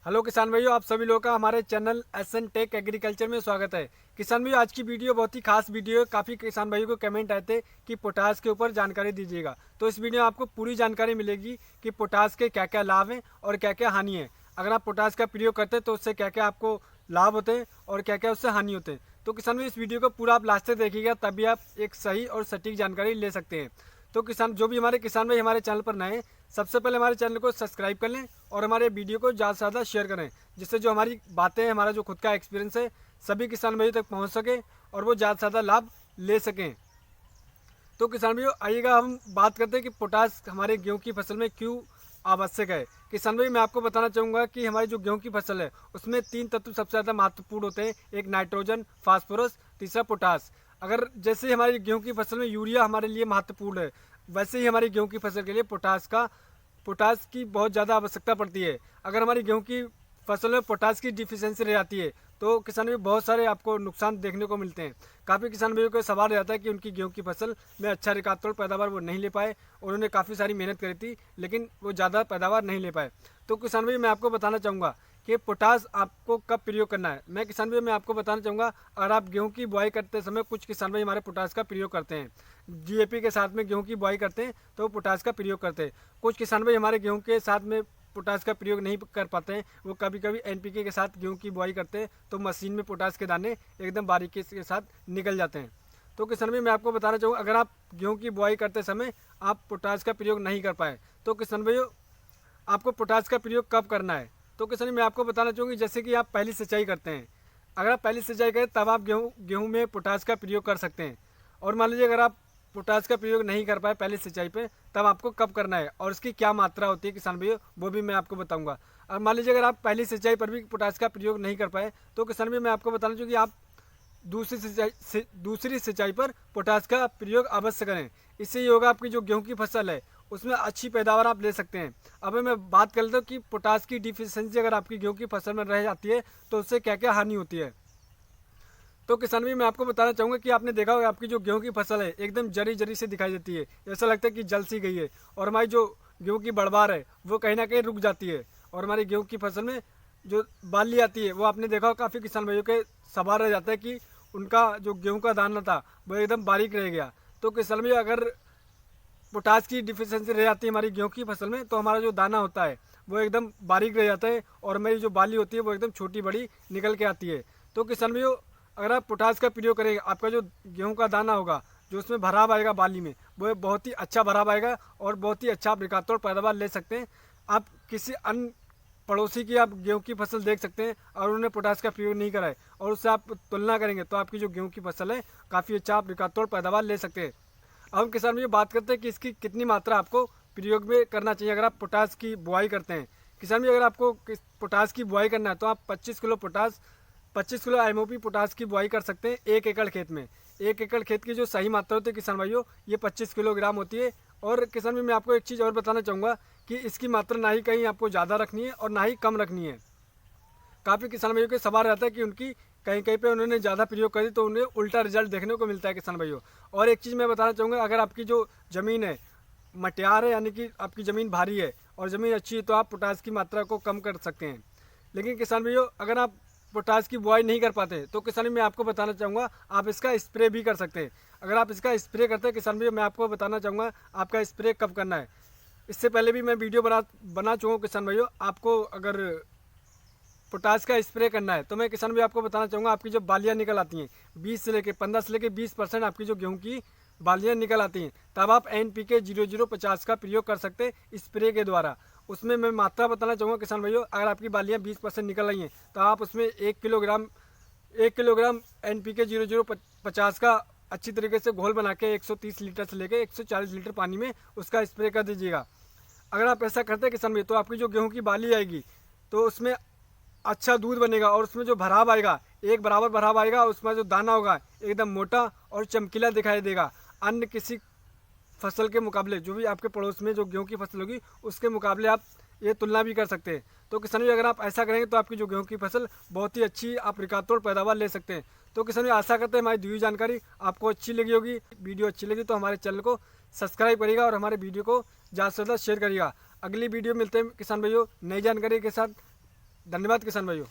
Hello किसान भाइयों, आप सभी लोगों का हमारे चैनल एसएन टेक एग्रीकल्चर में स्वागत है। किसान भाइयों, आज की वीडियो बहुत ही खास वीडियो है। काफ़ी किसान भाइयों को कमेंट आए थे कि पोटास के ऊपर जानकारी दीजिएगा, तो इस वीडियो में आपको पूरी जानकारी मिलेगी कि पोटास के क्या क्या लाभ हैं और क्या क्या हानि है। अगर आप पोटास का प्रयोग करते हैं तो उससे क्या क्या आपको लाभ होते हैं और क्या क्या उससे हानि होते हैं। तो किसान भाई, इस वीडियो को पूरा आप लास्ट तक देखिएगा, तभी आप एक सही और सटीक जानकारी ले सकते हैं। तो किसान जो भी हमारे किसान भाई हमारे चैनल पर नए हैं, सबसे पहले हमारे चैनल को सब्सक्राइब कर लें और हमारे वीडियो को ज़्यादा से ज़्यादा शेयर करें, जिससे जो हमारी बातें हैं, हमारा जो खुद का एक्सपीरियंस है, सभी किसान भाइयों तक पहुंच सके और वो ज़्यादा से ज़्यादा लाभ ले सकें। तो किसान भाइयों, आइएगा हम बात करते हैं कि पोटास हमारे गेहूं की फसल में क्यों आवश्यक है। किसान भाई, मैं आपको बताना चाहूँगा कि हमारी जो गेहूं की फसल है उसमें 3 तत्व सबसे ज़्यादा महत्वपूर्ण होते हैं। एक नाइट्रोजन, फास्फोरस, तीसरा पोटास। अगर जैसे हमारी गेहूं की फसल में यूरिया हमारे लिए महत्वपूर्ण है, वैसे ही हमारी गेहूं की फसल के लिए पोटास की बहुत ज़्यादा आवश्यकता पड़ती है। अगर हमारी गेहूं की फसल में पोटास की डिफिशियंसी रह जाती है तो किसान में बहुत सारे आपको नुकसान देखने को मिलते हैं। काफ़ी किसान भाइयों को सवाल रहता है कि उनकी गेहूं की फसल में अच्छा रिकॉर्ड पैदावार वो नहीं ले पाए। उन्होंने काफ़ी सारी मेहनत करी थी लेकिन वो ज़्यादा पैदावार नहीं ले पाए। तो किसान भाई, मैं आपको बताना चाहूँगा कि पोटास आपको कब प्रयोग करना है। मैं आपको बताना चाहूँगा, अगर आप गेहूं की बुआई करते समय कुछ किसान भाई हमारे पोटास का प्रयोग करते हैं, डीएपी के साथ में गेहूं की बुआई करते हैं तो वो पोटास का प्रयोग करते हैं। कुछ किसान भाई हमारे गेहूं के साथ में पोटास का प्रयोग नहीं कर पाते हैं, वो कभी कभी एनपीके के साथ गेहूं की बुआई करते हैं तो मशीन में पोटास के दाने एकदम बारीकी के साथ निकल जाते हैं। तो किसान भाई, मैं आपको बताना चाहूँगा, अगर आप गेहूं की बुआई करते समय आप पोटास का प्रयोग नहीं कर पाए तो किसान भाइयों, आपको पोटास का प्रयोग कब करना है। तो किसान भाई, मैं आपको बताना चाहूँगी, जैसे कि आप पहली सिंचाई करते हैं, अगर आप पहली सिंचाई करें तब आप गेहूँ में पोटास का प्रयोग कर सकते हैं। और मान लीजिए अगर आप पोटास का प्रयोग नहीं कर पाए पहली सिंचाई पे, तब आपको कब करना है और इसकी क्या मात्रा होती है किसान भाइयों, वो भी मैं आपको बताऊंगा। और मान लीजिए अगर आप पहली सिंचाई पर भी पोटास का प्रयोग नहीं कर पाए तो किसान भाई, मैं आपको बताना चाहूँगी आप दूसरी सिंचाई पर पोटास का प्रयोग अवश्य करें। इससे ये होगा, आपकी जो गेहूं की फसल है उसमें अच्छी पैदावार आप ले सकते हैं। अब मैं बात कर लेता हूँ कि पोटास की डिफिशियंसी अगर आपकी गेहूं की फसल में रह जाती है तो उससे क्या क्या हानि होती है। तो किसान भी, मैं आपको बताना चाहूँगा कि आपने देखा होगा आपकी जो गेहूं की फसल है एकदम जरी जरी से दिखाई देती है, ऐसा लगता है कि जल सी गई है। और हमारी जो गेहूं की बढ़वार है वो कहीं ना कहीं रुक जाती है और हमारी गेहूं की फसल में जो बाली आती है वो आपने देखा होगा काफ़ी किसान भाइयों के सवाल रह जाता है कि उनका जो गेहूं का दाना था वो एकदम बारीक रह गया। तो किसान भाई, अगर पोटास की डिफिशियंसी रह जाती है हमारी गेहूं की फसल में तो हमारा जो दाना होता है वो एकदम बारीक रह जाता है और हमारी जो बाली होती है वो एकदम छोटी बड़ी निकल के आती है। तो किसान भाइयों, अगर आप पोटास का प्रयोग करेंगे, आपका जो गेहूं का दाना होगा, जो उसमें भराव आएगा बाली में, वो बहुत ही अच्छा भराव आएगा और बहुत ही अच्छा आप रिकॉर्ड पैदावार ले सकते हैं। आप किसी अन्य पड़ोसी की आप गेहूं की फसल देख सकते हैं और उन्होंने पोटास का प्रयोग नहीं करा है और उससे आप तुलना करेंगे तो आपकी जो गेहूं की फसल है काफ़ी अच्छा आप रिकॉर्ड पैदावार ले सकते हैं। अब हम किसान भाई बात करते हैं कि इसकी कितनी मात्रा आपको प्रयोग में करना चाहिए अगर आप पोटास की बुआई करते हैं। किसान भाई, अगर आपको पोटास की बुआई करना है तो आप 25 किलो एमओपी पोटास की बुआई कर सकते हैं 1 एकड़ खेत में। 1 एकड़ खेत की जो सही मात्रा होती है किसान भाइयों, ये 25 किलोग्राम होती है। और किसान भाई, मैं आपको एक चीज़ और बताना चाहूँगा कि इसकी मात्रा ना ही कहीं आपको ज़्यादा रखनी है और ना ही कम रखनी है। काफ़ी किसान भाइयों के सवाल रहता है कि उनकी कहीं कहीं पे उन्होंने ज़्यादा प्रयोग करी तो उन्हें उल्टा रिजल्ट देखने को मिलता है किसान भाइयों। और एक चीज़ मैं बताना चाहूँगा, अगर आपकी जो ज़मीन है मटियार है, यानी कि आपकी ज़मीन भारी है और ज़मीन अच्छी है, तो आप पोटास की मात्रा को कम कर सकते हैं। लेकिन किसान भाइयों, अगर आप पोटास की बुआई नहीं कर पाते तो किसान भाई, मैं आपको बताना चाहूँगा आप इसका स्प्रे भी कर सकते हैं। अगर आप इसका स्प्रे करते हैं किसान भाई, मैं आपको बताना चाहूँगा आपका स्प्रे कब करना है। इससे पहले भी मैं वीडियो बना चुका हूँ किसान भाइयों। आपको अगर पोटास का स्प्रे करना है तो मैं किसान भी आपको बताना चाहूँगा, आपकी जो बालियाँ निकल आती हैं 15 से लेकर 20% आपकी जो गेहूं की बालियाँ निकल आती हैं, तब आप NPK 0050 का प्रयोग कर सकते हैं स्प्रे के द्वारा। उसमें मैं मात्रा बताना चाहूँगा किसान भाइयों, अगर आपकी बालियाँ 20% निकल रही हैं तो आप उसमें 1 किलोग्राम NPK 0050 का अच्छी तरीके से घोल बना के 130 लीटर से लेकर 140 लीटर पानी में उसका स्प्रे कर दीजिएगा। अगर आप ऐसा करते हैं किसान भाई, तो आपकी जो गेहूं की बाली आएगी तो उसमें अच्छा दूध बनेगा और उसमें जो भराव आएगा एक बराबर भराव आएगा, उसमें जो दाना होगा एकदम मोटा और चमकीला दिखाई देगा। अन्य किसी फसल के मुकाबले, जो भी आपके पड़ोस में जो गेहूं की फसल होगी उसके मुकाबले आप ये तुलना भी कर सकते हैं। तो किसान भाई, अगर आप ऐसा करेंगे तो आपकी जो गेहूं की फसल बहुत ही अच्छी आप रिकॉर्ड पैदावार ले सकते हैं। तो किसान भाई, आशा करते हैं हमारी दी हुई जानकारी आपको अच्छी लगी होगी। वीडियो अच्छी लगी तो हमारे चैनल को सब्सक्राइब करिएगा और हमारे वीडियो को ज़्यादा से ज़्यादा शेयर करिएगा। अगली वीडियो मिलते हैं किसान भाइयों नई जानकारी के साथ। धन्यवाद किसान भाइयों।